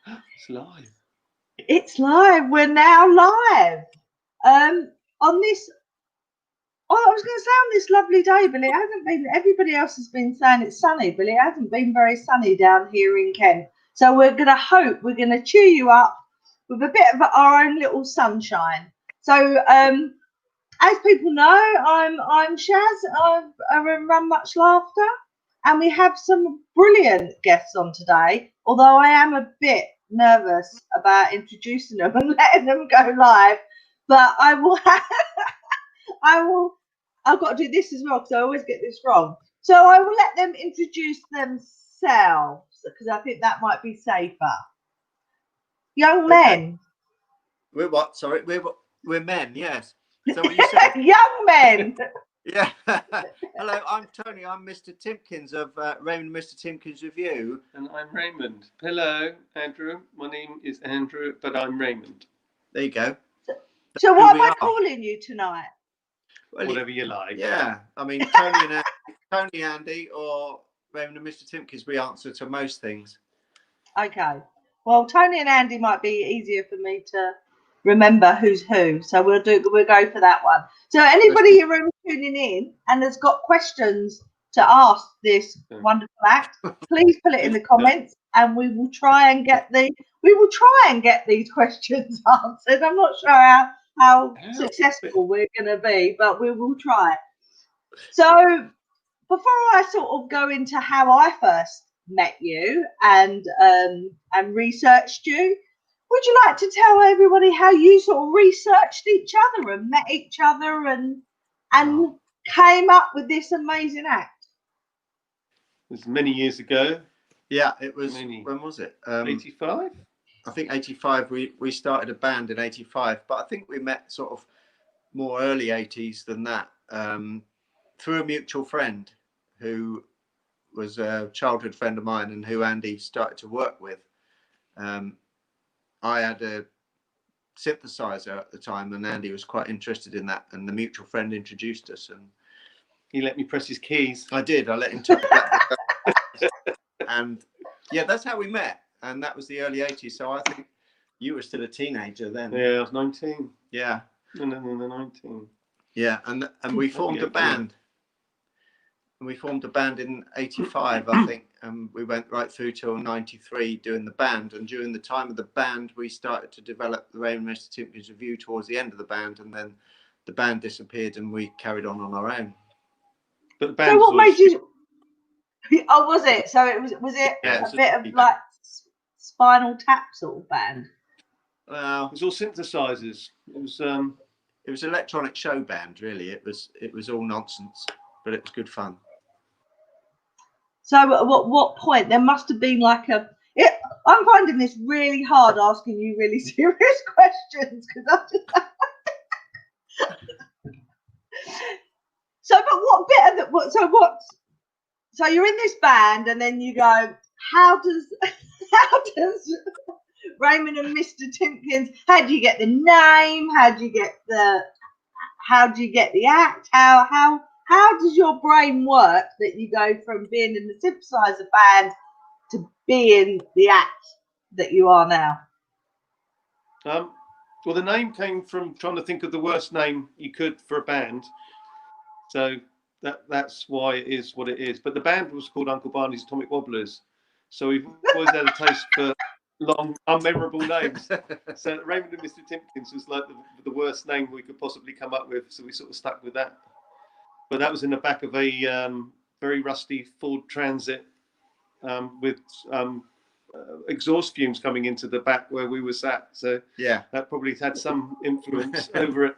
It's live. It's live. We're now live. On this, I was going to say on this lovely day, but it hasn't been. Everybody else has been saying it's sunny, but it hasn't been very sunny down here in Kent. So we're going to cheer you up with a bit of our own little sunshine. So, as people know, I'm Shaz. I run Much Laughter, and we have some brilliant guests on today. Although I am a bit nervous about introducing them and letting them go live, but I've got to do this as well because I always get this wrong. So I will let them introduce themselves because I think that might be safer. Young men. We're what? Sorry, we're men. Yes. So what you said? Young men. Yeah. Hello, I'm Tony. I'm Mr. Timpkins of Raymond and Mr. Timpkins Review. And I'm Raymond. Hello, Andrew. My name is Andrew, but I'm Raymond. There you go. So what am I calling you tonight? Well, whatever you like. Yeah. I mean, Tony, Andy, or Raymond and Mr. Timpkins, we answer to most things. Okay. Well, Tony and Andy might be easier for me to remember who's who, so we'll go for that one. So anybody in the room tuning in and has got questions to ask this wonderful act, please put it in the comments, and we will try and get these questions answered. I'm not sure how successful we're going to be, but we will try. So before I sort of go into how I first met you and researched you, would you like to tell everybody how you sort of researched each other and met each other and came up with this amazing act? It was many years ago. Yeah, it was. When was it? 85? I think 85. We started a band in 85, but I think we met sort of more early 80s than that, through a mutual friend who was a childhood friend of mine and who Andy started to work with. I had a synthesizer at the time, and Andy was quite interested in that, and the mutual friend introduced us, and he let me press his keys. I did. I let him touch that. And yeah, that's how we met, and that was the early 80s. So I think you were still a teenager then. Yeah, I was 19. Yeah. No, 19. Yeah, and we formed a band. And we formed a band in 85, I think, and we went right through till 93 doing the band. And during the time of the band, we started to develop the Raymond and Mr. Timpkins Review towards the end of the band, and then the band disappeared and we carried on our own. But the band. So what made you? Oh, was it? So it was a bit of like Spinal Tap sort of band? Well, it was all synthesizers. It was electronic show band, really. It was all nonsense, but it was good fun. So at what point there must have been like I'm finding this really hard asking you really serious questions because So you're in this band and then you go, how does Raymond and Mr. Timpkins, how do you get the name? How do you get the act? How does your brain work that you go from being in the synthesizer band to being the act that you are now? Well, the name came from trying to think of the worst name you could for a band. So that's why it is what it is. But the band was called Uncle Barney's Atomic Wobblers. So we've always had a taste for long, unmemorable names. So Raymond and Mr. Timpkins was like the worst name we could possibly come up with. So we sort of stuck with that. But that was in the back of a very rusty Ford Transit with exhaust fumes coming into the back where we were sat. So yeah, that probably had some influence over it.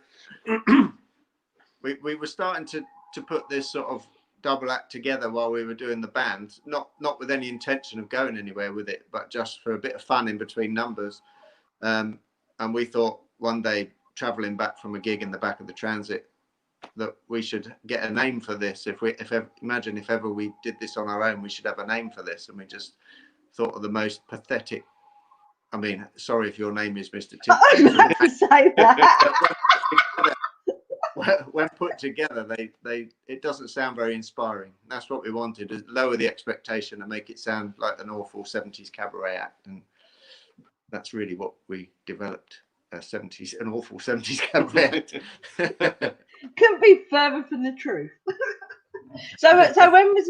We were starting to put this sort of double act together while we were doing the band, not with any intention of going anywhere with it, but just for a bit of fun in between numbers. And we thought one day, traveling back from a gig in the back of the Transit, that we should get a name for this. Imagine if ever we did this on our own, we should have a name for this. And we just thought of the most pathetic. I mean, sorry if your name is Mr. Timpkins. I was about to say that. when put together, it doesn't sound very inspiring. That's what we wanted, is lower the expectation and make it sound like an awful 70s cabaret act. And that's really what we developed. An awful 70s cabaret act. Couldn't be further from the truth. So when was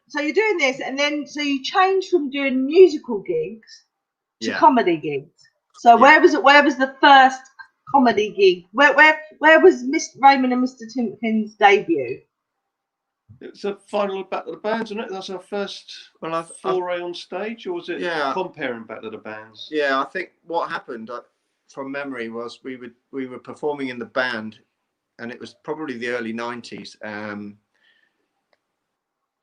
so you're doing this, and then so you changed from doing musical gigs to comedy gigs. So where was the first comedy gig? Where was Mr. Raymond and Mr. Timpkins' debut? It was the final Battle of the Bands, wasn't it? That was our first foray on stage, or was it comparing Battle of the Bands? Yeah, I think what happened from memory was we were performing in the band, and it was probably the early 90s.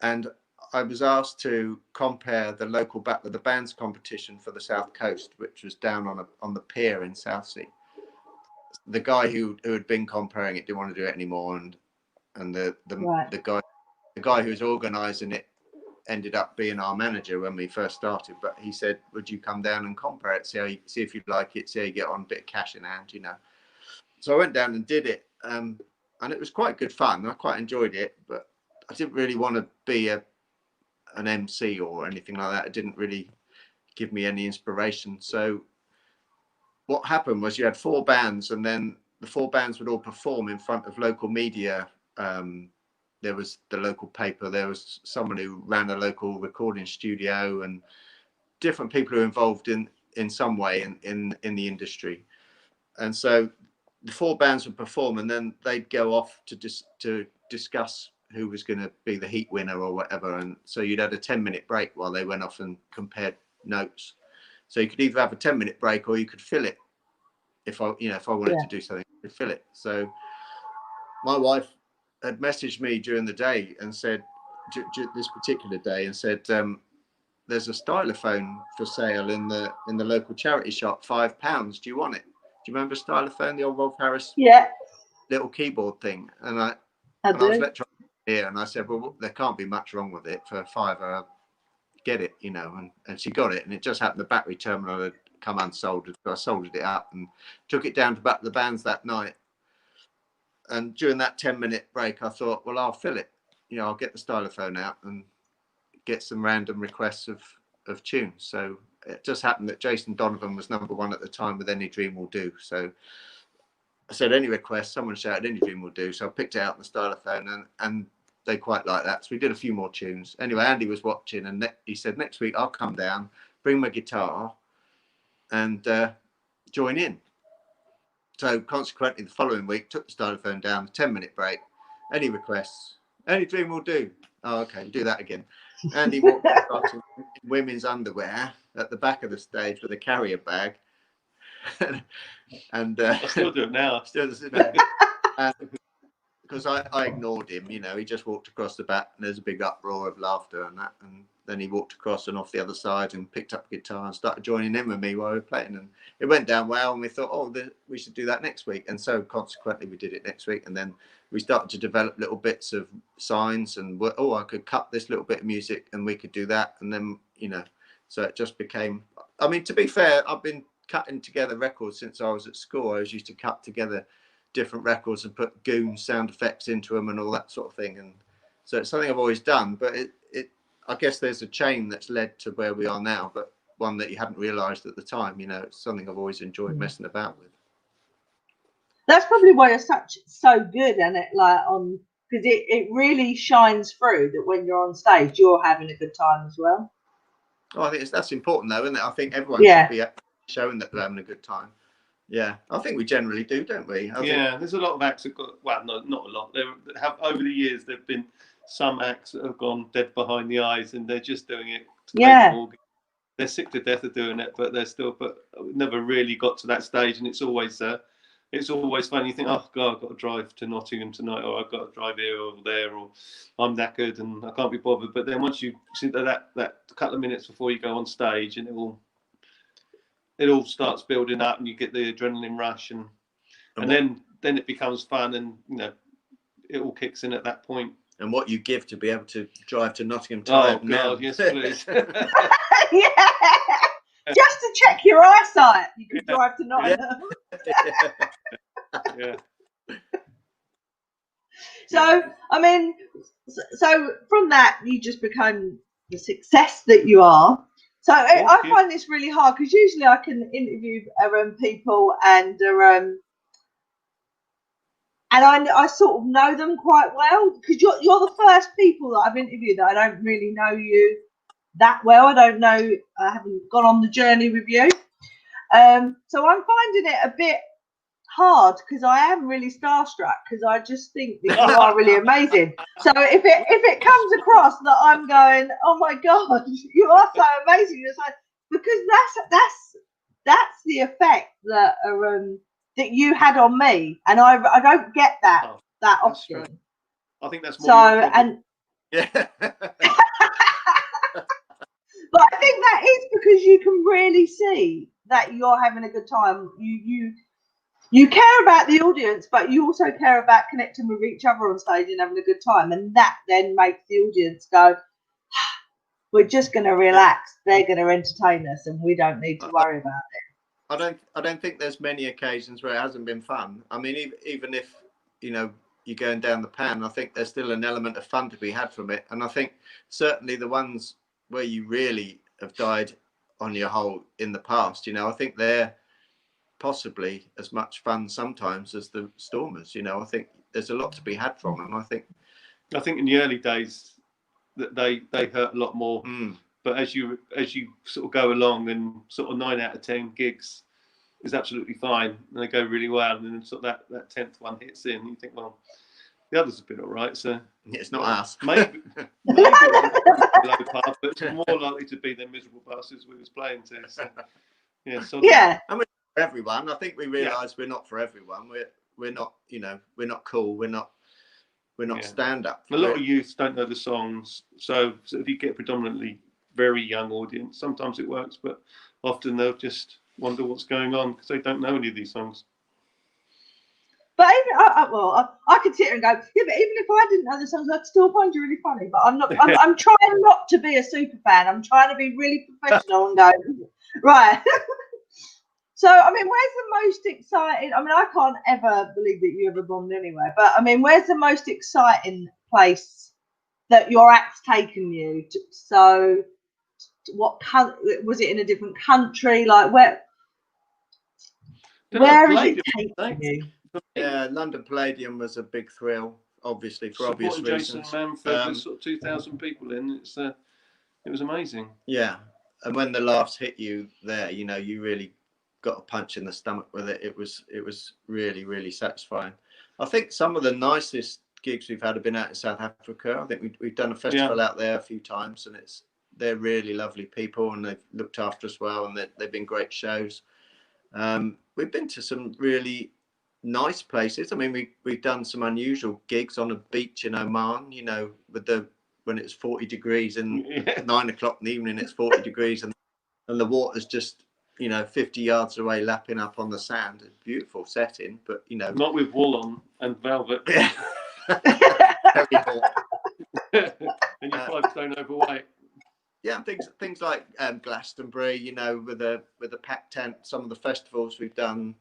And I was asked to compare the local Battle of the Bands competition for the South Coast, which was down on the pier in Southsea. The guy who had been comparing it didn't want to do it anymore, and the guy who was organising it ended up being our manager when we first started. But he said, "Would you come down and compare it? See if you like it. See how you get on. A bit of cash in hand, you know." So I went down and did it, and it was quite good fun. I quite enjoyed it, but I didn't really want to be an MC or anything like that. It didn't really give me any inspiration. So what happened was you had 4 bands, and then the 4 bands would all perform in front of local media. There was the local paper, there was someone who ran a local recording studio, and different people who were involved in some way in the industry. And so the 4 bands would perform, and then they'd go off to discuss who was going to be the heat winner or whatever. And so you'd had a 10-minute break while they went off and compared notes. So you could either have a 10-minute break, or you could fill it. If I wanted to do something, I could fill it. So my wife had messaged me during the day and said, this particular day, and said, there's a stylophone for sale in the local charity shop, £5. Do you want it? Do you remember stylophone, the old Rolf Harris little keyboard thing? And I was electronic here, and I said, well, there can't be much wrong with it for £5. Get it, you know. And she got it, and it just happened the battery terminal had come unsoldered, so I soldered it up and took it down to Battle of the Bands that night. And during that 10-minute break, I thought, well, I'll fill it. You know, I'll get the stylophone out and get some random requests of tunes. So it just happened that Jason Donovan was #1 at the time with Any Dream Will Do. So I said, any request, someone shouted Any Dream Will Do. So I picked it out on the stylophone, and they quite liked that. So we did a few more tunes. Anyway, Andy was watching, and he said, next week I'll come down, bring my guitar, and join in. So consequently, the following week, took the stylophone down, 10-minute break. Any requests? Any Dream Will Do. Oh, okay, do that again. Andy walked across in women's underwear at the back of the stage with a carrier bag. And I still do it now. Because I ignored him, you know, he just walked across the back, and there's a big uproar of laughter and that. And then he walked across and off the other side and picked up a guitar and started joining in with me while we were playing. And it went down well, and we thought, oh, we should do that next week. And so consequently, we did it next week. And then we started to develop little bits of signs, and I could cut this little bit of music and we could do that. And then, you know, so it just became, I mean, to be fair, I've been cutting together records since I was at school. I was used to cut together different records and put goon sound effects into them and all that sort of thing. And so it's something I've always done, but I guess there's a chain that's led to where we are now, but one that you hadn't realized at the time. You know, it's something I've always enjoyed messing about with. That's probably why you're so good at it, because it really shines through that when you're on stage, you're having a good time as well. Oh, I think that's important though, isn't it? I think everyone should be showing that they're having a good time. Yeah, I think we generally do, don't we? There's a lot of acts that got, well, no, not a lot. There have, over the years, there've been some acts that have gone dead behind the eyes, and they're just doing it to play the organ. They're sick to death of doing it, but never really got to that stage. And it's always fun. You think, oh God, I've got to drive to Nottingham tonight, or I've got to drive here or there, or I'm knackered and I can't be bothered. But then once you see that couple of minutes before you go on stage, and it all starts building up, and you get the adrenaline rush, and then it becomes fun, and you know, it all kicks in at that point. And what you give to be able to drive to Nottingham tired now. Yes, please. Just to check your eyesight, you can drive to Nottingham. So, I mean, so from that, you just become the success that you are. So I find this really hard because usually I can interview people and I sort of know them quite well because you're the first people that I've interviewed that I don't really know you that well. I don't know. I haven't gone on the journey with you. So I'm finding it a bit hard because I am really starstruck because I just think that you are really amazing. So if it comes across that I'm going, oh my god, you are so amazing, it's like, because that's the effect that that you had on me, and I don't get that often. Strange. I think that's more. So and yeah. But I think that is because you can really see that you're having a good time. You care about the audience, but you also care about connecting with each other on stage and having a good time. And that then makes the audience go, we're just going to relax. They're going to entertain us and we don't need to worry about it. I don't think there's many occasions where it hasn't been fun. I mean, even if, you're going down the pan, I think there's still an element of fun to be had from it. And I think certainly the ones where you really have died on your hole in the past, I think they're possibly as much fun sometimes as the stormers. I think there's a lot to be had from them. I think in the early days that they hurt a lot more, but as you sort of go along, and sort of 9 out of 10 gigs is absolutely fine and they go really well, and then sort of that 10th one hits in, you think, well, the others have been all right, so it's not us. Maybe it was a low path, but it's more likely to be the miserable bastards we was playing to. So, yeah. And we're for everyone. I think we realise we're not for everyone. We're not, we're not cool. We're not stand up. A lot of youths don't know the songs, so if you get predominantly very young audience, sometimes it works, but often they'll just wonder what's going on because they don't know any of these songs. But I could sit here and go, yeah, but even if I didn't know the songs, I'd still find you really funny. But I'm not. I'm trying not to be a super fan. I'm trying to be really professional and go right. So I mean, where's the most exciting? I mean, I can't ever believe that you ever bombed anywhere. But I mean, where's the most exciting place that your act's taken you to? So, what was it in a different country? Like where has it taken you? Yeah, London Palladium was a big thrill, obviously for obvious reasons. Jason Manford, there's sort of 2,000 people in. It was amazing. Yeah, and when the laughs hit you there, you really got a punch in the stomach with it. It was really, really satisfying. I think some of the nicest gigs we've had have been out in South Africa. I think we've done a festival out there a few times, and they're really lovely people, and they've looked after us well, and they've been great shows. We've been to some really nice places. I mean, we've done some unusual gigs on a beach in Oman, when it's 40 degrees and 9 o'clock in the evening, it's 40 degrees and the water's just, 50 yards away lapping up on the sand. A beautiful setting, but, Not with wool on and velvet. Yeah. Very hot. And you're 5 stone overweight. Yeah, things like Glastonbury, with the packed tent, some of the festivals we've done,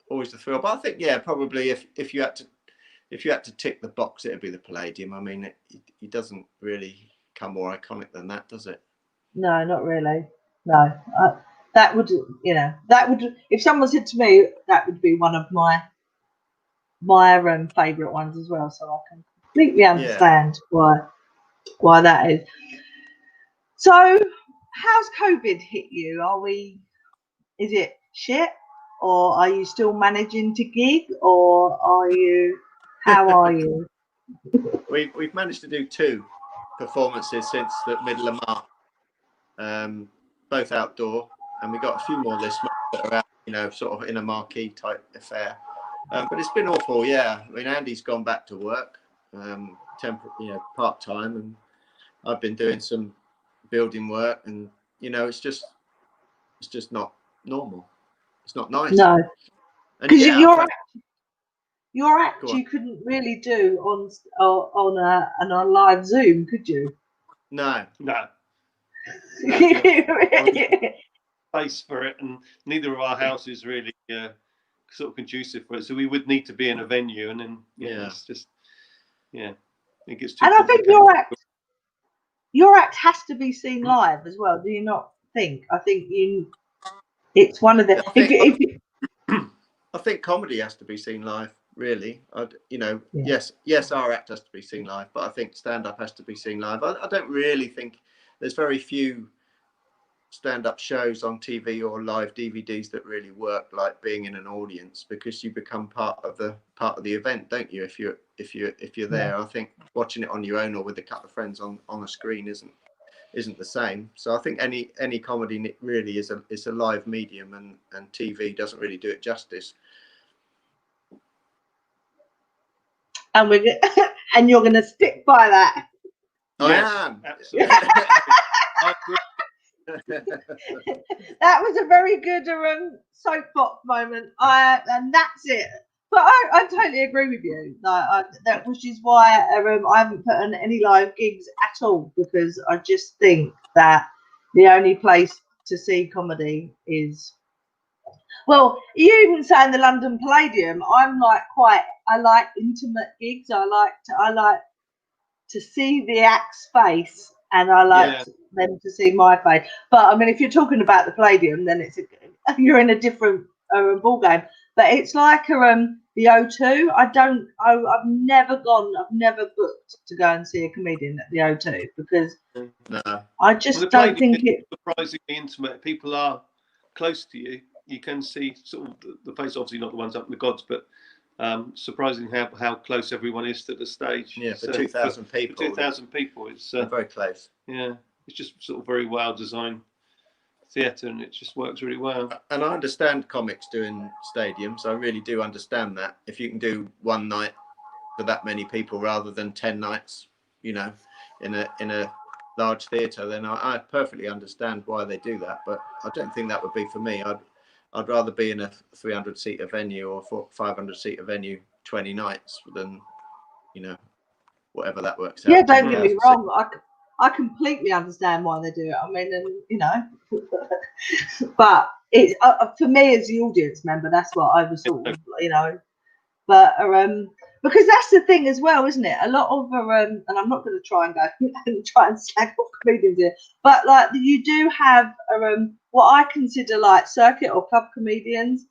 always a thrill. But I think, probably if you had to tick the box, it'd be the Palladium. I mean, it doesn't really come more iconic than that, does it? No, not really. No, that would, if someone said to me, that would be one of my favourite ones as well. So I can completely understand why that is. So, how's COVID hit you? Is it shit, or are you still managing to gig, or how are you? We've managed to do 2 performances since the middle of March, both outdoor, and we got a few more this month that are out, sort of in a marquee type affair. But it's been awful, yeah. I mean, Andy's gone back to work, part time, and I've been doing some building work, and it's just not normal. It's not nice. No, because your act you couldn't really do on a live Zoom, could you? No. Space for it, and neither of our houses really sort of conducive for it. So we would need to be in a venue, and then it's just yeah, it gets too And I think complicated. your act has to be seen live as well. Do you not think? I think it's one of the. I think comedy has to be seen live. Really, Yeah. yes, our act has to be seen live, but I think stand-up has to be seen live. I don't really think there's very few stand-up shows on TV or live DVDs that really work like being in an audience, because you become part of the event, don't you? If you're there, Yeah. I think watching it on your own or with a couple of friends on a screen isn't the same. So I think any comedy really is a live medium, and TV doesn't really do it justice. And and you're going to stick by that. Yes, I am. absolutely. I agree. That was a very good soapbox moment. And that's it. But I totally agree with you. Which is why I haven't put on any live gigs at all, because I just think that the only place to see comedy is. Well, you even say in the London Palladium, I like intimate gigs. I like to see the act's face, and I like them to see my face. But I mean, if you're talking about the Palladium, then you're in a different ball game. But it's like the O2. I've never booked to go and see a comedian at the O2, because I just don't think it. Surprisingly intimate. People are close to you. You can see sort of the face. Obviously, not the ones up in the gods, but surprising how close everyone is to the stage. Yeah, for 2,000 people. For 2,000 people, it's very close. Yeah, it's just sort of very well designed theatre, and it just works really well. And I understand comics doing stadiums. I really do understand that. If you can do one night for that many people rather than 10 nights, in a large theatre, then I perfectly understand why they do that. But I don't think that would be for me. I'd rather be in a 300-seater venue or 500-seater venue 20 nights than, whatever that works out. Yeah, don't get me wrong. I completely understand why they do it. I mean, but it's for me as the audience member, that's what I was sort of, But because that's the thing as well, isn't it? A lot of and I'm not going to try and go and try and slag off comedians here, but like you do have what I consider like circuit or club comedians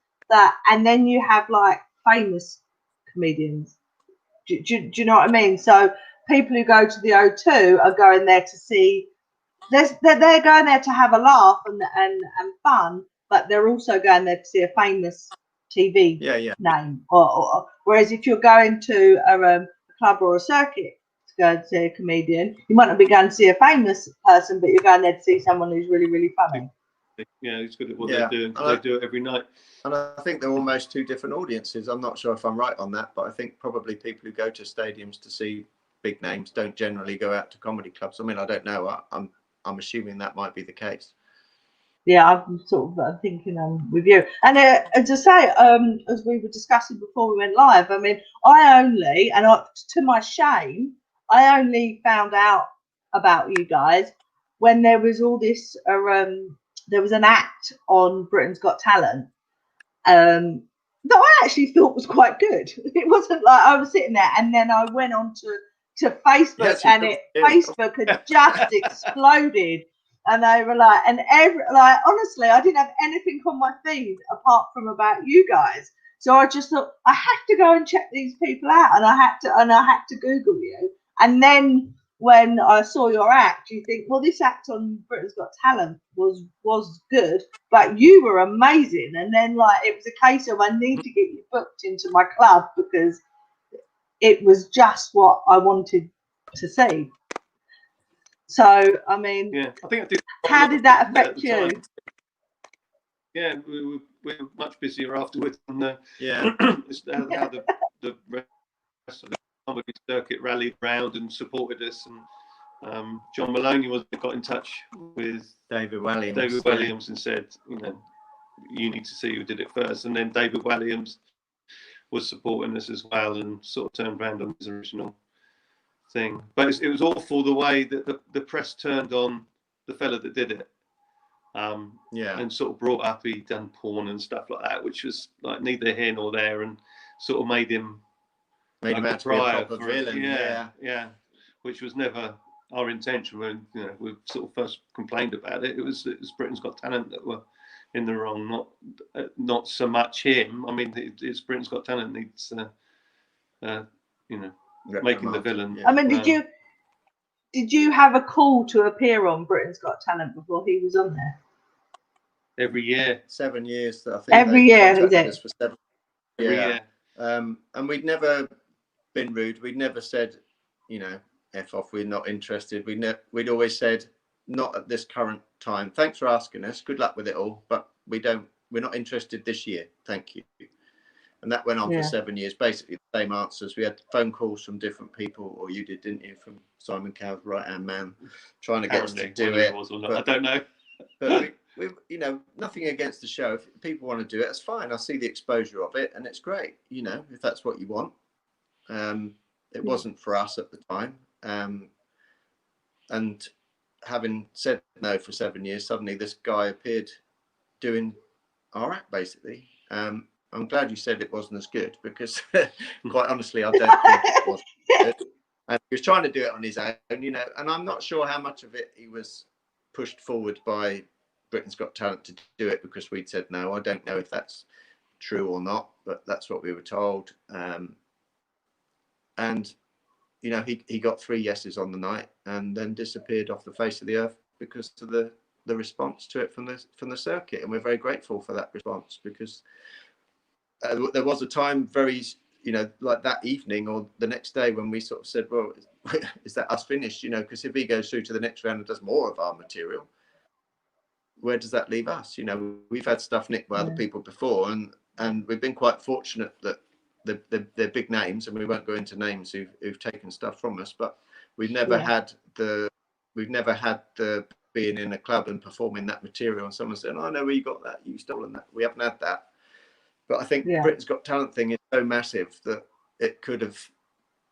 and then you have like famous comedians. Do you know what I mean? So people who go to the O2 are going there to see. They're going there to have a laugh and fun, but they're also going there to see a famous TV name. Or whereas if you're going to a club or a circuit to go and see a comedian, you might not be going to see a famous person, but you're going there to see someone who's really, really funny. Yeah, who's good at what they're doing. They do it every night. And I think they're almost two different audiences. I'm not sure if I'm right on that, but I think probably people who go to stadiums to see big names don't generally go out to comedy clubs. I mean, I don't know. I'm assuming that might be the case. Yeah, I'm sort of thinking with you. And as I say, as we were discussing before we went live, I mean, to my shame, I only found out about you guys when there was all this. There was an act on Britain's Got Talent that I actually thought was quite good. It wasn't like I was sitting there and then I went on to Facebook Facebook had just exploded. And they were like, honestly, I didn't have anything on my feed apart from about you guys. So I just thought I have to go and check these people out, and I had to Google you. And then when I saw your act, you think, well, this act on Britain's Got Talent was good, but you were amazing. And then it was a case of I need to get you booked into my club because it was just what I wanted to see. So, I mean, yeah, I think I did. How did that affect you? Yeah, we were much busier afterwards, and how the rest of the comedy circuit rallied around and supported us. And John Maloney got in touch with David Walliams. And said, you need to see who did it first. And then David Walliams was supporting us as well, and sort of turned around on his original thing. But it was awful the way that the press turned on the fella that did it, and sort of brought up he'd done porn and stuff like that, which was like neither here nor there, and sort of made him Made him like out to be a pariah proper for it. villain. Yeah, which was never our intention when we sort of first complained about it. It was Britain's Got Talent that were in the wrong, not so much him. I mean, it's Britain's Got Talent needs making the villain. I mean, did you have a call to appear on Britain's Got Talent before he was on there? Every year. 7 years, I think. Every year, is it? Us for 7 Every year. And we'd never been rude. We'd never said, F off, we're not interested. We'd always said, not at this current time. Thanks for asking us. Good luck with it all, but we're not interested this year. Thank you. And that went on for 7 years, basically the same answers. We had phone calls from different people, or you did, didn't you, from Simon Cowell's right-hand man, trying to get us to do it. I don't know. But we, nothing against the show. If people want to do it, that's fine. I see the exposure of it, and it's great. If that's what you want. It wasn't for us at the time. And having said no for 7 years, suddenly this guy appeared doing our act, basically. I'm glad you said it wasn't as good, because quite honestly, I don't think it was good. And he was trying to do it on his own, and I'm not sure how much of it he was pushed forward by Britain's Got Talent to do it because we'd said no. I don't know if that's true or not, but that's what we were told. And he got 3 yeses on the night and then disappeared off the face of the earth because of the response to it from the circuit, and we're very grateful for that response, because there was a time very like that evening or the next day when we sort of said, well, is that us finished? Because if he goes through to the next round and does more of our material, where does that leave us? We've had stuff nicked by other people before, and we've been quite fortunate that they're big names, and we won't go into names who've taken stuff from us, but we've never had the being in a club and performing that material and someone saying, oh no, we got that, you've stolen that. We haven't had that. But I think Britain's Got Talent thing is so massive that it could have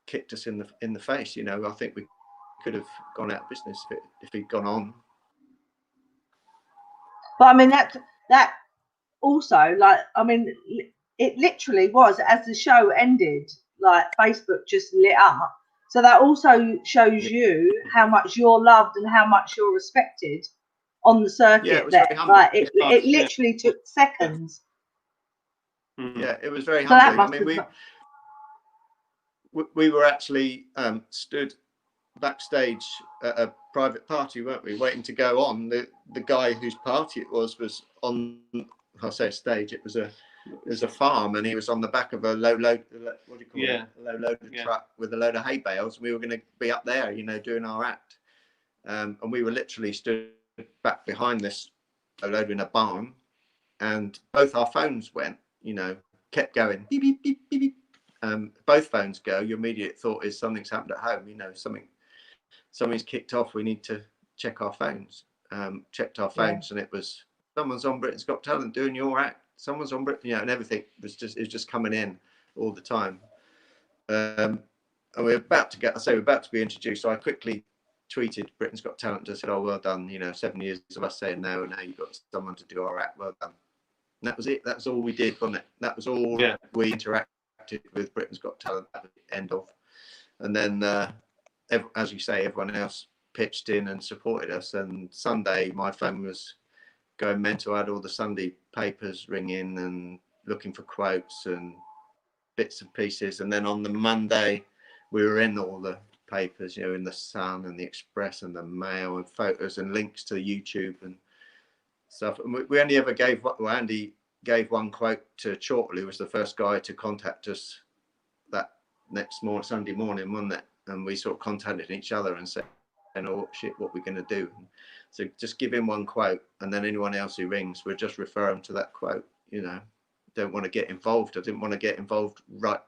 kicked us in the face. I think we could have gone out of business if he'd gone on. But I mean that also, like, I mean, it literally was, as the show ended, like Facebook just lit up. So that also shows you how much you're loved and how much you're respected on the circuit. It literally took seconds. Yeah, it was very humbling. I mean, we were actually stood backstage at a private party, weren't we, waiting to go on. The guy whose party it was on, I'll say stage, it was a farm, and he was on the back of a low load truck with a load of hay bales, and we were going to be up there doing our act, and we were literally stood back behind this load in a barn, and both our phones went, kept going, beep, beep, beep, beep, beep. Both phones go. Your immediate thought is something's happened at home, something's kicked off, we need to check our phones. Checked our phones, and it was, someone's on Britain's Got Talent doing your act, someone's on Britain, and everything was just coming in all the time. And we're about to be introduced, so I quickly tweeted Britain's Got Talent and said, oh, well done, 7 years of us saying no, and now you've got someone to do our act, well done. And that was it. That's all we did, wasn't it? That was all we interacted with Britain's Got Talent at the end of. And then, as you say, everyone else pitched in and supported us. And Sunday, my phone was going mental. I had all the Sunday papers ringing and looking for quotes and bits and pieces. And then on the Monday, we were in all the papers, in the Sun and the Express and the Mail, and photos and links to YouTube and stuff. And we only ever gave, Andy gave one quote to Chortley, who was the first guy to contact us that next Sunday morning, wasn't it? And we sort of contacted each other and said, oh shit, what we're going to do. So just give him one quote, and then anyone else who rings, we'll just refer them to that quote. Don't want to get involved. I didn't want to get involved, right?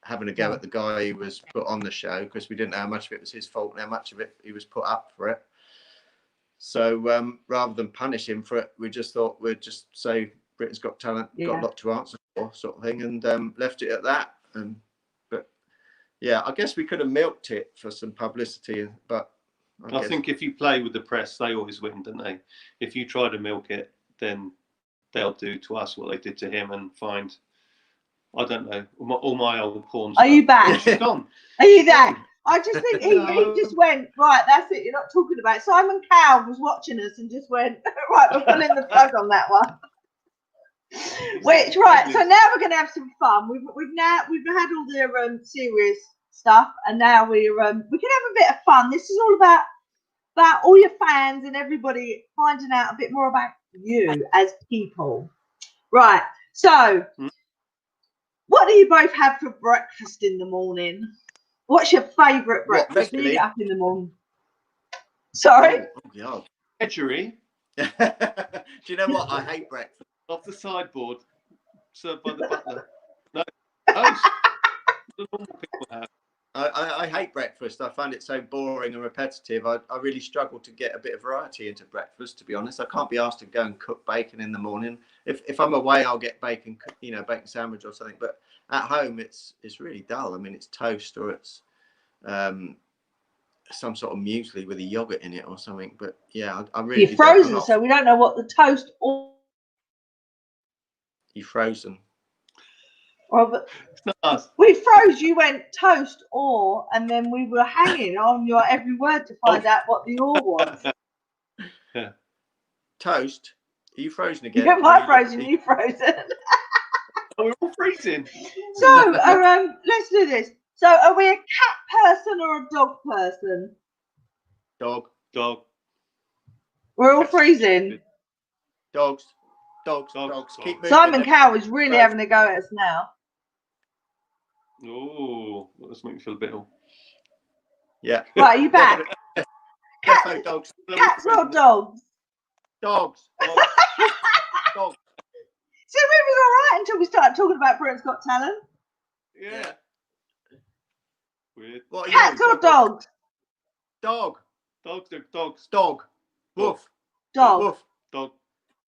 Having a go at the guy who was put on the show, because we didn't know how much of it was his fault and how much of it he was put up for it. So rather than punish him for it, we just thought we'd just say Britain's Got Talent, got a lot to answer for, sort of thing, and left it at that. But yeah, I guess we could have milked it for some publicity, but I think if you play with the press, they always win, don't they? If you try to milk it, then they'll do to us what they did to him and find I don't know. All my old porn. Are you stuff. back? Yeah, she's gone. Are you there? I just think he No. just went, right, that's it, you're not talking about it. Simon Cowell was watching us and just went, right, we're pulling the plug on that one. Which, right, so now we're going to have some fun. We've had all the serious stuff, and now we can have a bit of fun. This is all about all your fans and everybody finding out a bit more about you as people. Right, so what do you both have for breakfast in the morning? What's your favourite breakfast when you get up in the morning? Sorry? Oh God. Edgery. Do you know what? I hate breakfast. Off the sideboard, served by the butler. No, toast. The normal people have. I hate breakfast. I find it so boring and repetitive. I really struggle to get a bit of variety into breakfast, to be honest. I can't be asked to go and cook bacon in the morning. If I'm away, I'll get bacon, bacon sandwich or something. But at home, it's really dull. I mean, it's toast or it's some sort of muesli with a yogurt in it or something. But yeah, I really. You're frozen, so we don't know what the toast or. You're frozen. We froze. You went toast or, and then we were hanging on your every word to find out what the or was. Yeah. Toast. Are you frozen again? Am I frozen? You frozen? Oh, we're all freezing. So let's do this. So are we a cat person or a dog person? Dog. We're all freezing. Dogs. Keep moving. Simon Cowell is really having a go at us now. Oh, let's make me feel a bit ill. Yeah. Right, are you back? Dogs. Cats or dogs? Dogs. Dogs. So we was all right until we started talking about Britain's Got Talent. Yeah. Weird. What are Cats you? or dogs? Dog. Dogs. Dog. Woof. Dog. Woof. Dog.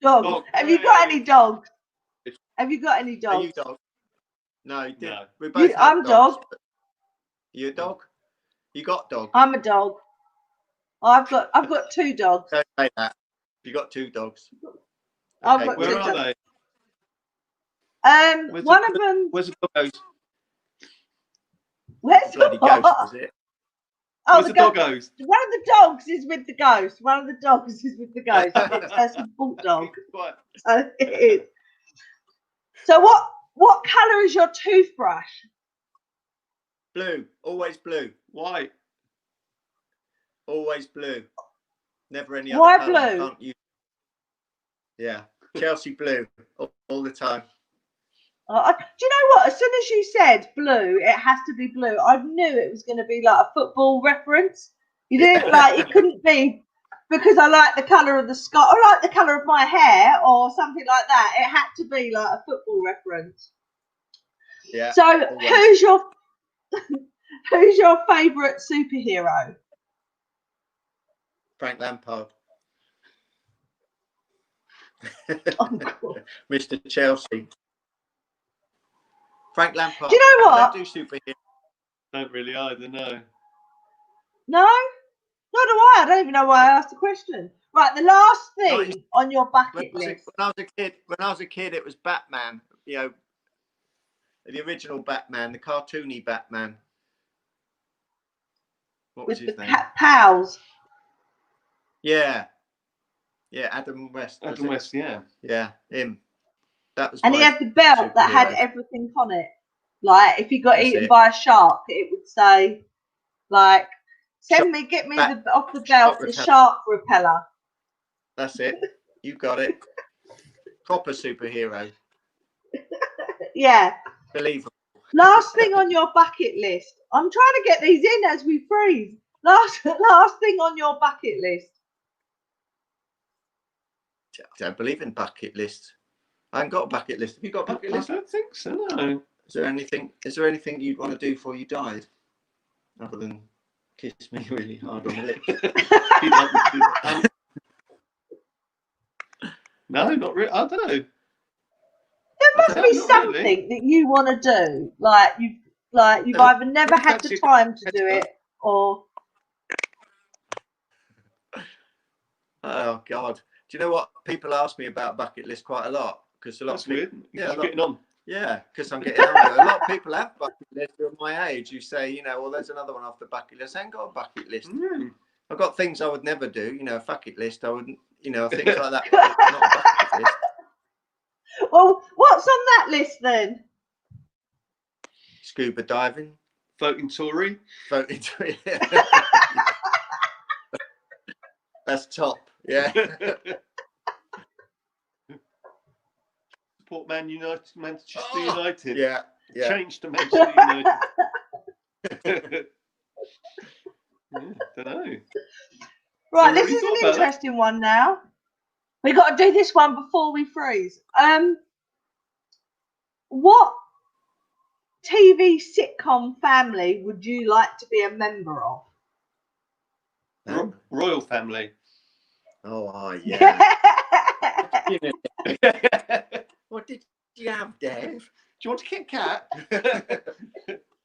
Dog. Have you got any dogs? Have you got any dogs? Are you dog? No, you didn't. No. We both I'm dogs. dog. You a dog? You got dog? I'm a dog. I've got 2 dogs. Don't say that. You got 2 dogs. I've got 2 Where dogs. are they? One of them. Where's the doggos? Where's Bloody what? ghost, is it? Oh, Where's the doggos? One of the dogs is with the ghost. One of the dogs is with the ghost. It's a support dog. So it is. So what colour is your toothbrush? Blue. Always blue. White. Always blue. Never any Why other colour. blue? Can't use. Yeah. Chelsea blue. All the time. Do you know what? As soon as you said blue, it has to be blue. I knew it was going to be like a football reference. You didn't it couldn't be because I like the colour of the sky. I like the colour of my hair or something like that. It had to be like a football reference. Yeah. So always. who's your favourite superhero? Frank Lampard. Oh, Mr. Chelsea. Frank Lampard. Do you know what? I don't do superheroes. Don't really either, no. No? Nor do I. I don't even know why I asked the question. Right, the last thing on your bucket list. When I was a kid, it was Batman. You know, the original Batman, the cartoony Batman. What was his name? Cat pals. Yeah, Adam West. Adam West, yeah. Yeah, him. That was. And he had the belt that had everything on it. Like if he got eaten by a shark, it would say, like, get me off the belt the shark repeller. That's it. You got it. Proper superhero. Yeah. Believable. Last thing on your bucket list. I'm trying to get these in as we freeze. Last thing on your bucket list. I don't believe in bucket lists. I haven't got a bucket list. Have you got a bucket list? I don't think so, no. Is there anything you'd want to do before you died? Other than kiss me really hard on the lips. No, not really. I don't know. There must be something that you want to do. Like you've either never had the time to do it or. Oh God! Do you know what? People ask me about bucket list quite a lot because a lot That's of people. weird. You're getting on. Yeah, because I'm getting older. A lot of people have bucket lists who are my age. You say, you know, well, there's another one off the bucket list. I ain't got a bucket list. I've got things I would never do. You know, a bucket list. I wouldn't. You know, things like that. But it's not a bucket list. Well, what's on that list then? Scuba diving. Floating Tory. Voting. That's top. Yeah. Support Manchester United. Yeah. Yeah. Change to Manchester United. Don't know. Right, Never this really is thought an about that. interesting one now. We got to do this one before we freeze. What TV sitcom family would you like to be a member of? Royal family. Oh, yeah. What did you have, Dave? Do you want a Kit Kat?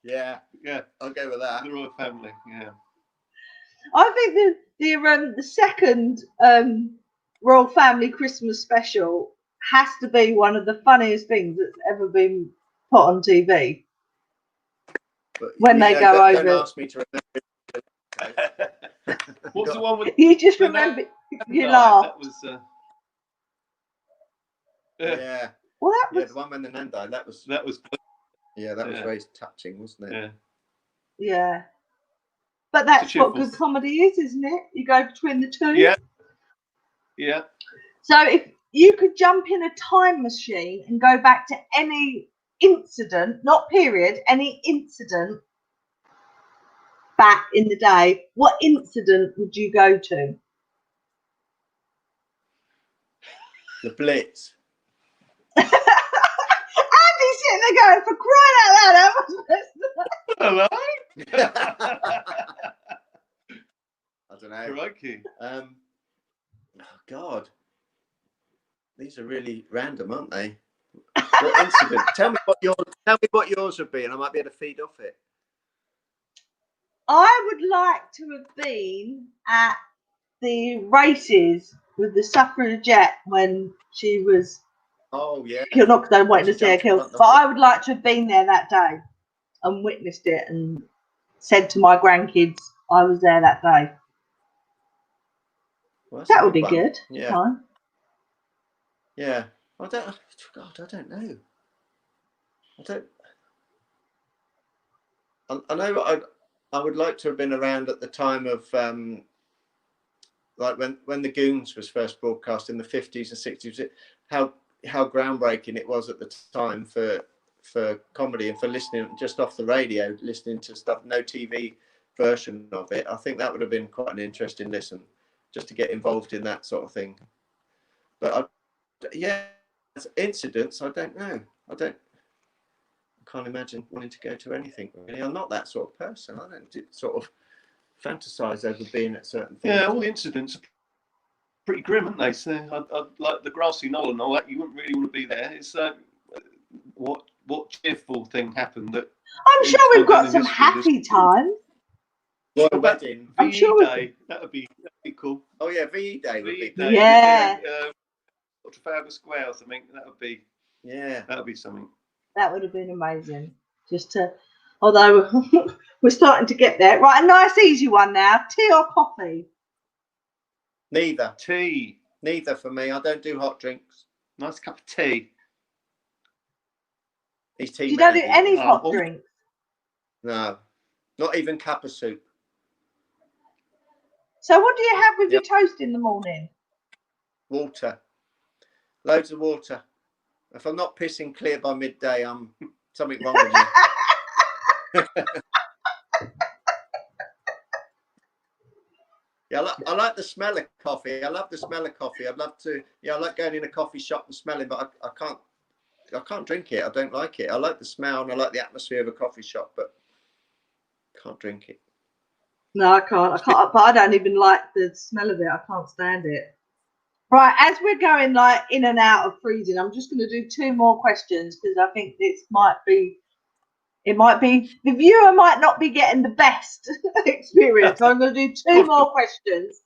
Yeah. Yeah. I'll go with that. The royal family. Yeah. I think the second royal family Christmas special has to be one of the funniest things that's ever been put on TV. But, when they go over. Don't ask me to remember. What's the one with You just the remember, you Nan laugh. died? That was. Yeah. Well, that Yeah, was. the one when the Nan died. That was. Yeah. That was very touching, wasn't it? Yeah. Yeah. But that's what good cheerful. comedy is, isn't it? You go between the two. Yeah. Yeah. So if you could jump in a time machine and go back to any incident, not period, any incident back in the day, what incident would you go to? The Blitz. Andy's sitting there going, for crying out loud, that Hello. I don't know. Crikey. Oh God, these are really random, aren't they? What incident? Tell me what yours would be, and I might be able to feed off it. I would like to have been at the races with the suffragette when she was killed, not because I wanted to see her killed, but I would like to have been there that day and witnessed it and said to my grandkids I was there that day. Well, that would be good. Yeah. Fun. Yeah. I don't know. I know I would like to have been around at the time of like when the Goons was first broadcast in the 50s and 60s. How groundbreaking it was at the time for comedy and for listening just off the radio, listening to stuff, no TV version of it. I think that would have been quite an interesting listen, just to get involved in that sort of thing. But incidents, I don't know. I can't imagine wanting to go to anything really. I'm not that sort of person. I don't sort of fantasize over being at certain things. Yeah, all the incidents are pretty grim, aren't they? So I'd like the grassy knoll and all that. You wouldn't really want to be there. It's what cheerful thing happened that. I'm sure we've got some happy times. Well, wedding. I'm VE sure Day. That'd be cool. Oh yeah, VE Day would be. Day, yeah. Trafalgar Square or something. That would be. Yeah. That would be something. That would have been amazing. Just to, although we're starting to get there. Right, a nice easy one now. Tea or coffee? Neither. Tea. Neither for me. I don't do hot drinks. Nice cup of tea. He's tea. You don't do any hot drinks? No, not even cup of soup. So what do you have with your toast in the morning? Water. Loads of water. If I'm not pissing clear by midday, I'm something wrong with me. Yeah, I like the smell of coffee. I love the smell of coffee. I'd love to. Yeah, I like going in a coffee shop and smelling, but I can't drink it. I don't like it. I like the smell and I like the atmosphere of a coffee shop, but can't drink it. No, I can't. But I don't even like the smell of it. I can't stand it. Right, as we're going like in and out of freezing, I'm just going to do 2 more questions because I think the viewer might not be getting the best experience. So I'm going to do 2 more questions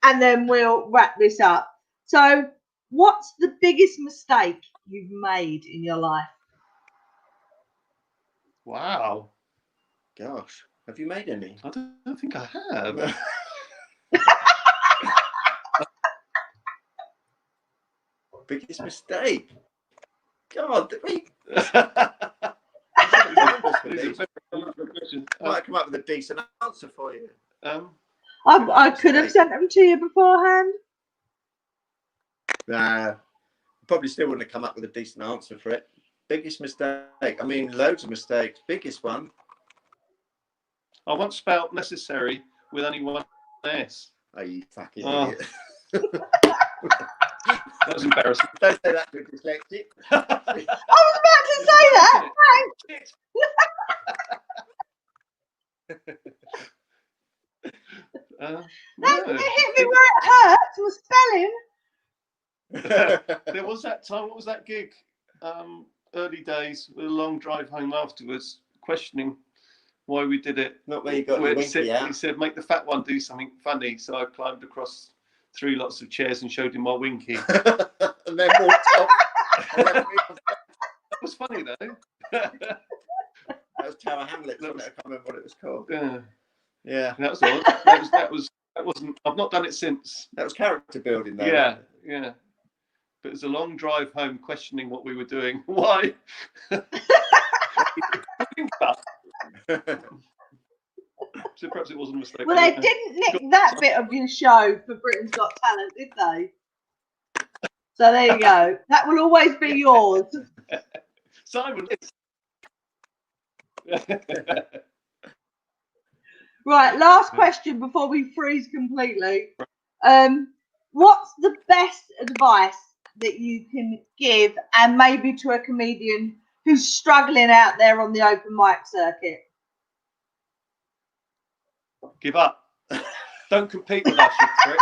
and then we'll wrap this up. So what's the biggest mistake you've made in your life? Wow. Gosh, have you made any? I don't think I have. Biggest mistake. God, It's a very good question. might come up with a decent answer for you. I could have sent them to you beforehand. Nah, probably still wouldn't have come up with a decent answer for it. Biggest mistake. I mean, loads of mistakes. Biggest one. I once spelled necessary with only one S. Oh, you fucking Oh. idiot. That was embarrassing. Don't say that to a dyslexic. I was about to say that. Thanks. No. It hit me where it hurts. Was spelling. There was that time. What was that gig? Early days with a long drive home afterwards, questioning why we did it. Not where you got your winky out. He said, "Make the fat one do something funny." So I climbed across through lots of chairs and showed him my winky. And then walked off. That was funny though. That was Tower Hamlets, wasn't it? I can't remember what it was called. Yeah. That was odd. That wasn't. I've not done it since. That was character building, though. Yeah. But it was a long drive home, questioning what we were doing. Why? So perhaps it wasn't a mistake. Well, they didn't nick that bit of your show for Britain's Got Talent, did they? So there you go. That will always be yours. Simon. Right, last question before we freeze completely. What's the best advice that you can give, and maybe to a comedian who's struggling out there on the open mic circuit? Give up. Don't compete with us, you prick.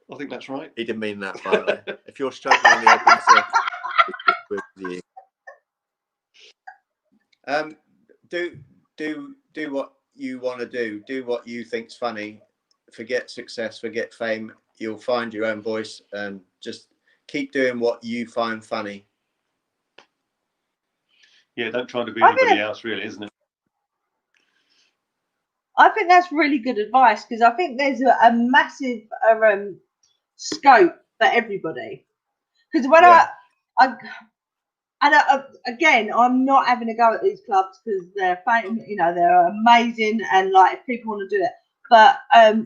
I think that's right. He didn't mean that, by the way. If you're struggling in the open circuit, with you. Do what you want to do. Do what you think's funny. Forget success. Forget fame. You'll find your own voice, and just keep doing what you find funny. Yeah, don't try to be anybody else, really, isn't it? I think that's really good advice, because I think there's a massive scope for everybody. Because when again, I'm not having a go at these clubs because they're they're amazing, and like if people want to do it. But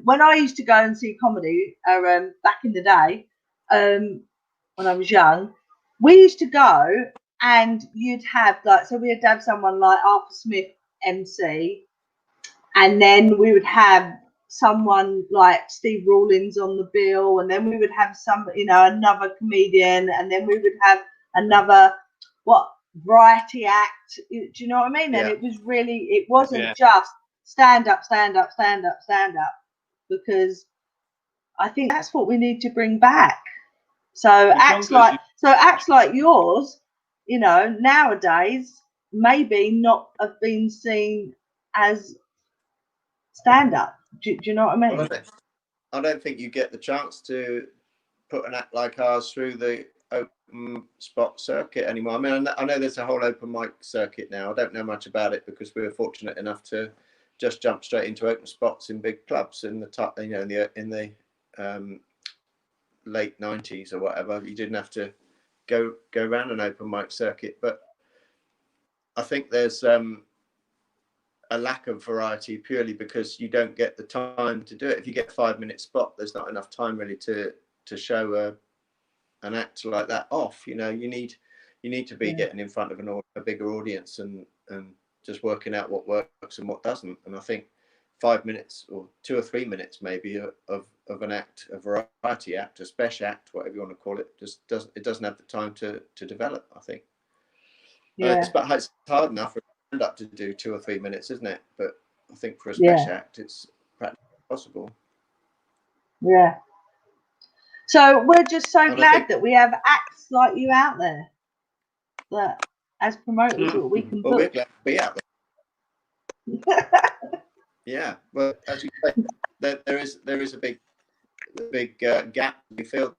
when I used to go and see comedy back in the day, when I was young, we used to go and you'd have we'd have someone like Arthur Smith MC, and then we would have someone like Steve Rawlins on the bill, and then we would have another comedian, and then we would have another variety act. Do you know what I mean? Yeah. And it wasn't just stand up, because I think that's what we need to bring back. So acts like yours, nowadays maybe not have been seen as stand up. Do you know what I mean? Well, I don't think you get the chance to put an act like ours through the open spot circuit anymore. I mean, I know there's a whole open mic circuit now. I don't know much about it because we were fortunate enough to just jump straight into open spots in big clubs in the late 90s or whatever. You didn't have to go around an open mic circuit, but I think there's a lack of variety purely because you don't get the time to do it. If you get a 5-minute spot, there's not enough time really to show an act like that off. You need to be getting in front of a bigger audience and just working out what works and what doesn't. And I think 5 minutes or 2 or 3 minutes maybe of an act, a variety act, a special act, whatever you want to call it, doesn't have the time to develop, I think. It's hard enough for stand up to do 2 or 3 minutes, isn't it? But I think for a special act, it's practically impossible. Yeah. So we're just so glad that we have acts like you out there, that as promoters that we can we're glad to be out there. Yeah. Well, as you say, there is a big gap we feel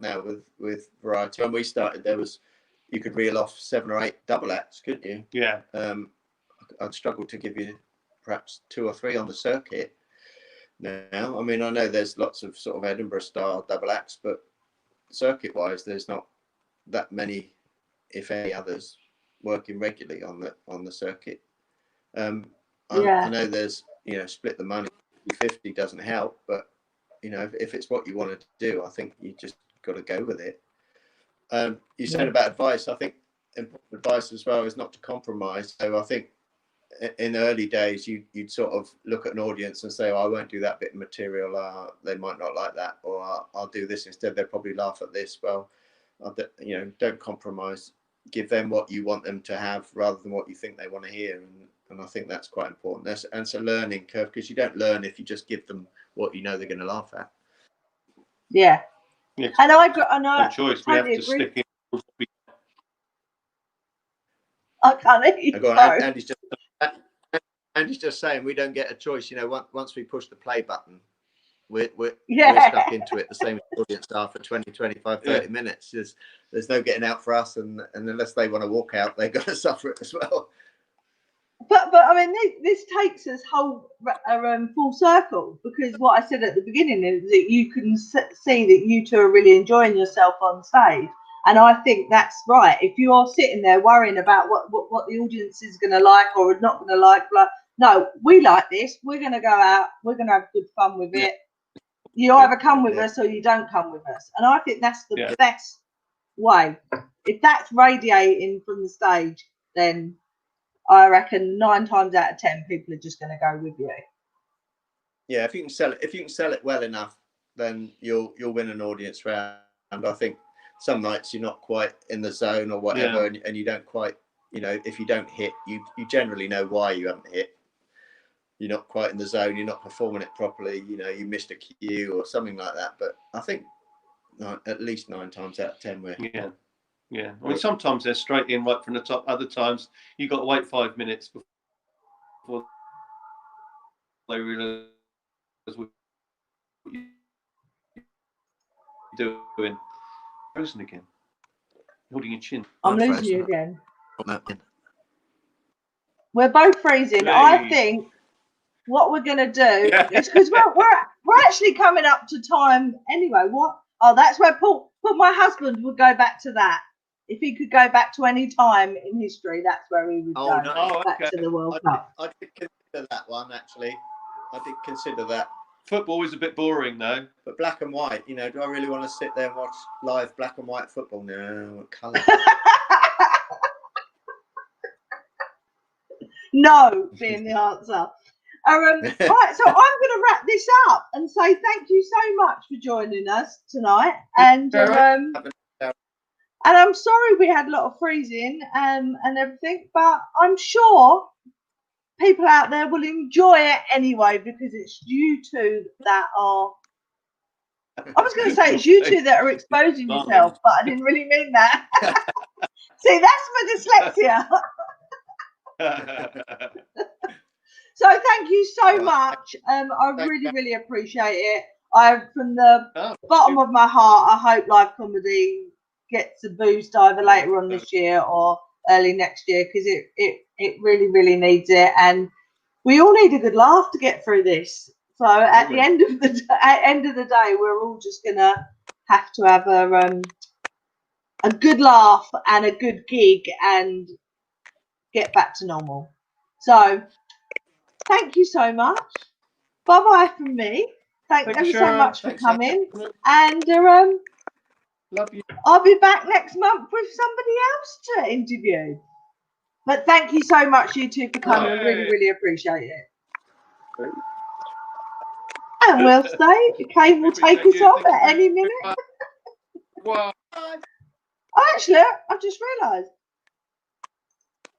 now with variety. When we started, you could reel off 7 or 8 double acts, couldn't you? Yeah. I'd struggle to give you perhaps 2 or 3 on the circuit now. I mean, I know there's lots of sort of Edinburgh style double acts, but circuit wise, there's not that many, if any, others working regularly on the circuit. I know there's, you know, split the money 50 doesn't help, but you know, if it's what you want to do, I think you just got to go with it. You said about advice. I think advice as well is not to compromise. So I think in the early days, you'd sort of look at an audience and say, oh, I won't do that bit of material. They might not like that, or I'll do this instead. They'll probably laugh at this. Well, you know, don't compromise. Give them what you want them to have rather than what you think they want to hear. And I think that's quite important. And it's a learning curve, because you don't learn if you just give them what you know they're going to laugh at. Yeah. Yes. And I no choice. We have to stick in. I can't eat. Andy's just saying we don't get a choice. You know, once we push the play button, we're stuck into it. The same as the audience are for 20, 25, 30 minutes. There's no getting out for us, and unless they want to walk out, they've got to suffer it as well. But I mean, this takes us full circle, because what I said at the beginning is that you can see that you two are really enjoying yourself on stage, and I think that's right. If you're sitting there worrying about what the audience is going to like or not going to like, no, we like this. We're going to go out. We're going to have good fun with it. You either come with us or you don't come with us, and I think that's the best way. If that's radiating from the stage, then I reckon 9 times out of 10 people are just going to go with you. Yeah, if you can sell it well enough, then you'll win an audience round. I think some nights you're not quite in the zone or whatever, and you don't quite, you know, if you don't hit, you generally know why you haven't hit. You're not quite in the zone. You're not performing it properly. You know, you missed a cue or something like that. But I think at least 9 times out of 10 we're. Yeah, I mean, sometimes they're straight in right from the top. Other times you've got to wait 5 minutes before they realise what you're doing. Frozen again. Holding your chin. I'm losing you again. We're both freezing. Hey. I think what we're going to do is, because we're actually coming up to time anyway. That's where Paul, my husband would go back to that. If he could go back to any time in history, that's where he would go. No. Back to the World Cup. I did consider that one, actually. I did consider that. Football is a bit boring, though. But black and white, you know, do I really want to sit there and watch live black and white football? No, what colour? No, being the answer. Right, so I'm going to wrap this up and say thank you so much for joining us tonight. And I'm sorry we had a lot of freezing and everything, but I'm sure people out there will enjoy it anyway, because it's you two that are. I was going to say it's you two that are exposing yourself, but I didn't really mean that. See, that's my dyslexia. So thank you so much. I really appreciate it. From the bottom of my heart, I hope live comedy gets a boost either later on this year or early next year, because it really needs it, and we all need a good laugh to get through this. So at the end of the day, we're all just gonna have to have a good laugh and a good gig and get back to normal. So thank you so much. Bye bye from me. Thank you so much for coming. And love you. I'll be back next month with somebody else to interview. But thank you so much, you two, for coming. I really appreciate it. And we'll stay. Kane will take us off at any minute. Wow. Oh, actually, I've just realised